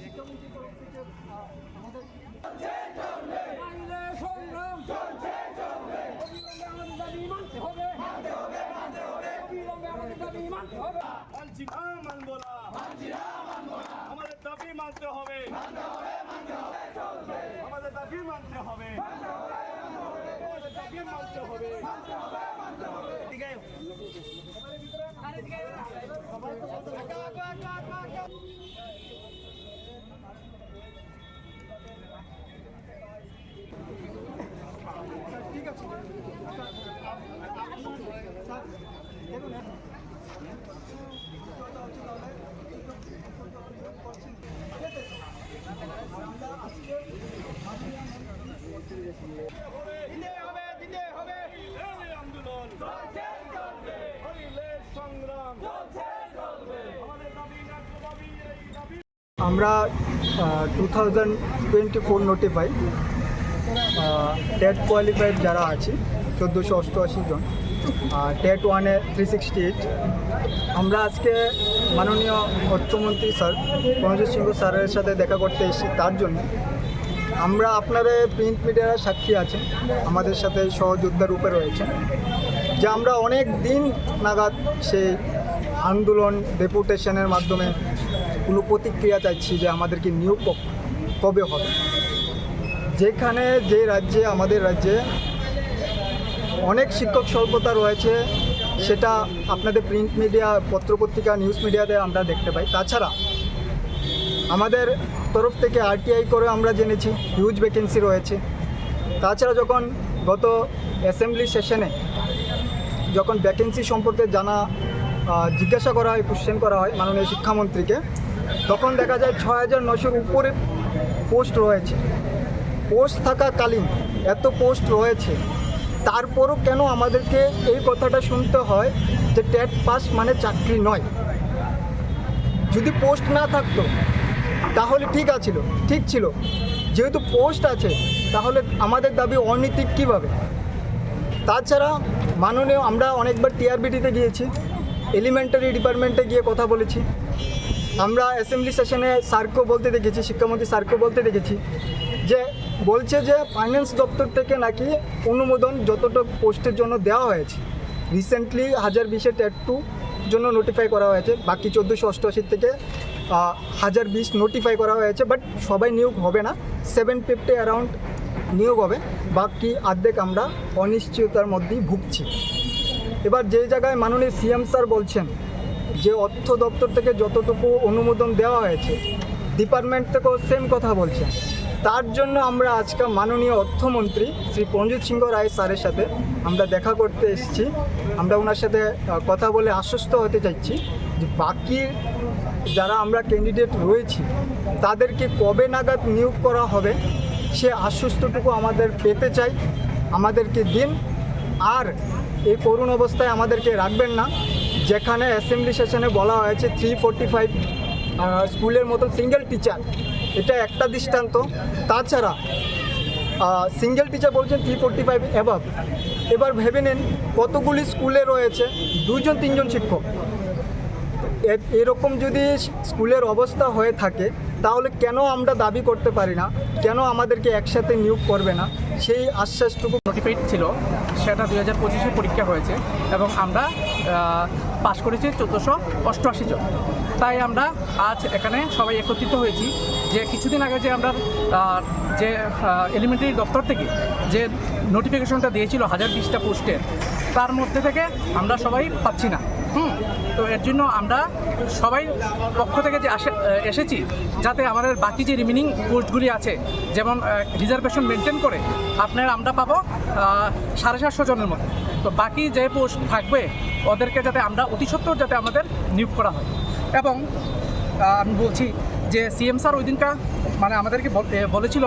শিক্ষামন্ত্রীর তরফ থেকে আমাদের আমাদের দাবি মানতে হবে, আমাদের দাবি মানতে হবে, আমাদের দাবি মানতে হবে। ঠিক আছে স্যার দেখুন দিতে হবে এই আন্দোলন সংগ্রাম আমাদের দাবি দাবি এই দাবি। আমরা 2024 নোটিফাই টেট কোয়ালিফাইড যারা আছে 1488 জন, টেট 1-এ 368। আমরা আজকে মাননীয় অর্থমন্ত্রী স্যার প্রণজিৎ সিংহ স্যারের সাথে দেখা করতে এসেছি। তার জন্য আমরা আপনাদের প্রিন্ট মিডিয়ার সাক্ষী আছেন, আমাদের সাথে সহযোদ্ধা রূপে রয়েছেন, যে আমরা অনেক দিন নাগাদ সেই আন্দোলন ডেপুটেশনের মাধ্যমে কোনো প্রতিক্রিয়া চাইছি যে আমাদেরকে নিয়োগ কবে হবে। যেখানে যে রাজ্যে আমাদের রাজ্যে অনেক শিক্ষক স্বল্পতা রয়েছে, সেটা আপনাদের প্রিন্ট মিডিয়া, পত্রপত্রিকা, নিউজ মিডিয়াতে আমরা দেখতে পাই। তাছাড়া আমাদের তরফ থেকে আরটিআই করে আমরা জেনেছি হিউজ ভ্যাকেন্সি রয়েছে। তাছাড়া যখন গত অ্যাসেম্বলি সেশনে যখন ভ্যাকেন্সি সম্পর্কে জিজ্ঞাসা করা হয়, কোশ্চেন করা হয় মাননীয় শিক্ষামন্ত্রীকে, তখন দেখা যায় 6900-র উপরে পোস্ট রয়েছে। পোস্ট থাকাকালীন এত পোস্ট রয়েছে, তারপরও কেন আমাদেরকে এই কথাটা শুনতে হয় যে টেট পাস মানে চাকরি নয়? যদি পোস্ট না থাকতো তাহলে ঠিক ছিল। যেহেতু পোস্ট আছে, তাহলে আমাদের দাবি অনৈতিক কীভাবে? তাছাড়া মাননীয় আমরা অনেকবার টিআরবিটিতে গিয়েছি, এলিমেন্টারি ডিপার্টমেন্টে গিয়ে কথা বলেছি। আমরা অ্যাসেম্বলি সেশনে স্যারকেও বলতে দেখেছি, শিক্ষামন্ত্রী স্যারকেও বলতে দেখেছি, যে বলছে যে ফাইন্যান্স দপ্তর থেকে নাকি অনুমোদন যতটুকু পোস্টের জন্য দেওয়া হয়েছে, রিসেন্টলি 1020-এ টেট 2 জন্য নোটিফাই করা হয়েছে, বাকি 1488 থেকে 1020 নোটিফাই করা হয়েছে। বাট সবাই নিয়োগ হবে না, 750 অ্যারাউন্ড নিয়োগ হবে, বাকি অর্ধেক আমরা অনিশ্চয়তার মধ্যেই ভুগছি। এবার যে জায়গায় মাননীয় সিএম স্যার বলছেন যে অর্থ দপ্তর থেকে যতটুকু অনুমোদন দেওয়া হয়েছে, ডিপার্টমেন্ট থেকেও সেম কথা বলছেন। তার জন্য আমরা আজকে মাননীয় অর্থমন্ত্রী শ্রী প্রণজিৎ সিংহ রায় স্যারের সাথে আমরা দেখা করতে এসেছি। আমরা ওনার সাথে কথা বলে আশ্বস্ত হতে চাইছি যে বাকি যারা আমরা ক্যান্ডিডেট রয়েছি তাদেরকে কবে নাগাদ নিয়োগ করা হবে সে আশ্বস্তটুকু আমাদের পেতে চাই। আমাদেরকে দিন, আর এই করুণ অবস্থায় আমাদেরকে রাখবেন না। যেখানে অ্যাসেম্বলি সেশনে বলা হয়েছে 345 স্কুলের মতো সিঙ্গেল টিচার, এটা একটা দৃষ্টান্ত। তাছাড়া সিঙ্গেল টিচার বলছেন 345 অ্যাবাভ। এবার ভেবে নিন কতগুলি স্কুলে রয়েছে 2-3জন শিক্ষক। এরকম যদি স্কুলের অবস্থা হয়ে থাকে, তাহলে কেন আমরা দাবি করতে পারি না, কেন আমাদেরকে একসাথে নিয়োগ করবে না? সেই আশ্বাসটুকু নোটিফাইড ছিল, সেটা 2025-এ পরীক্ষা হয়েছে এবং আমরা পাশ করেছি 1488 জন। তাই আমরা আজ এখানে সবাই একত্রিত হয়েছি যে কিছুদিন আগে যে আমরা যে এলিমেন্টারি দপ্তর থেকে যে নোটিফিকেশনটা দিয়েছিল 1020টা পোস্টের, তার মধ্যে থেকে আমরা সবাই পাচ্ছি না। তো এর জন্য আমরা সবাই পক্ষ থেকে যে এসেছি যাতে আমাদের বাকি যে রিমেনিং পোস্টগুলি আছে, যেমন রিজার্ভেশন মেনটেন করে আমরা পাবো 750 জনের মতো। তো বাকি যে পোস্ট থাকবে ওদেরকে যাতে আমরা অতি সত্বর যাতে আমাদের নিয়োগ করা হয়। এবং আমি বলছি যে সিএম স্যার ওই দিনটা মানে আমাদেরকে বলেছিল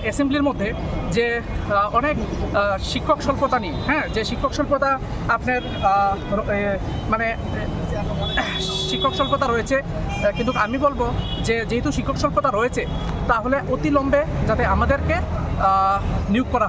অ্যাসেম্বলির মধ্যে যে অনেক শিক্ষক স্বল্পতা নিয়ে, যে শিক্ষক স্বল্পতা আপনার মানে শিক্ষক স্বল্পতা রয়েছে। কিন্তু আমি বলবো যে যেহেতু শিক্ষক স্বল্পতা রয়েছে, তাহলে অতি লম্বে যাতে আমাদেরকে নিয়োগ করা